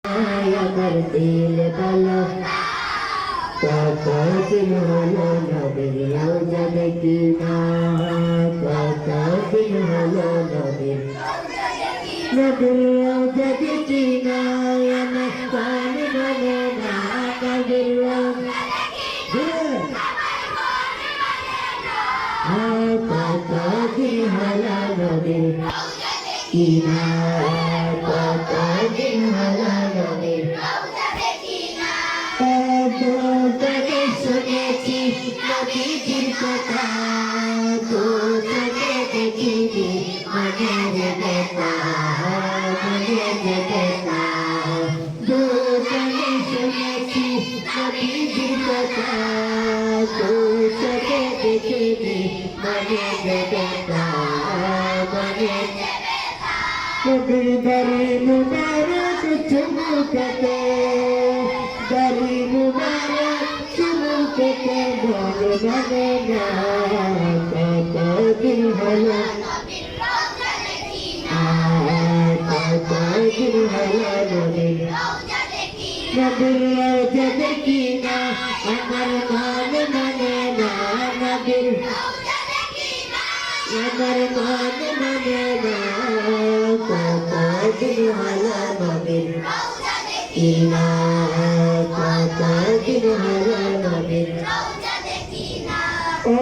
আমার দিল বলো কতদিন হলো নবীর রওজা দেখি না, কতদিন হলো নবীর রওজা দেখি না, আমার প্রাণ মানে না নবীর রওজা কতদিন হলো নবীর দেখি না, কতদিন হলো নবীর তোকে শুনেছি নবীজির কথা, তোকে দেখিনি মনের কথা, মনের কথা। তোকে শুনেছি নবীজির কথা, তোকে দেখিনি মনের কথা, মনের নবীর বাড়ি মুবারক চুমুকাতে, বাড়ি মুবারক চুমুকাতে মন মানে না, কতদিন হলো কতদিন হলো নবীর রওজা দেখি না, আমার মন মানে না নবীর আমার মন মানে না, কতদিন হলো নবীর দেখি না, কতদিন হলো নবীর ও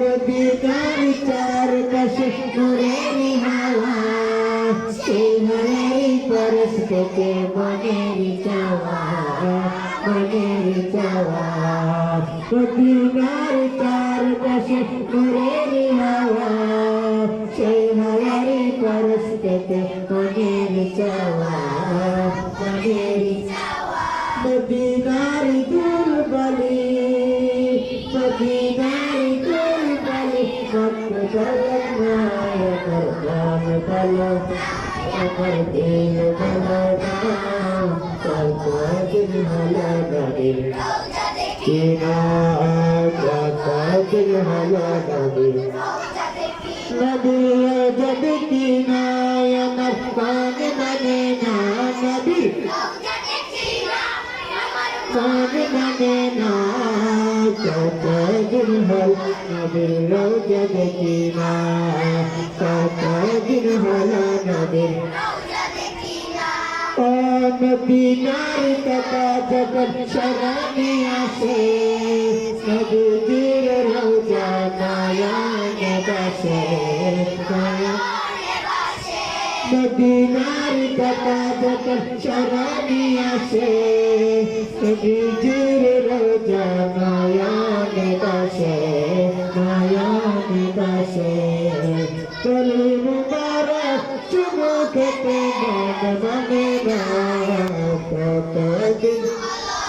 মদিনার চারপাশে নূরের হাওয়া, সেই হাওয়ার পরশ থেকে মনের চাওয়া, মনের চাওয়া। মদিনার চারপাশে নূরের হাওয়া, সেই হাওয়ার পরশ থেকে মনের চাওয়া, মনের চাওয়া। মদিনার দুলবালি, মদিনার দুলবালি, মত জগন্নায় আমার প্রাণ ভালো, আমার দিল ভালো না, কতদিন হলো নবীর দেখি না, কতদিন হলো নবীর রওজা দেখি না, আমার প্রাণ মানে না নবীর প্রাণ মানে না, কতদিন হলো নবীর রওজা দেখি না, কতদিন হলো নবীর ও মদিনার কথা যখন স্মরণে আসে, নবীজির রওজা নয়নে ভাসে, মদিনার কথা যখন স্মরণে আসে, নবীজির রওজা নয়নে ভাসে, নয়নে ভাসে। চলি মুবারক চুমুকেতে মন মানে না, কতদিন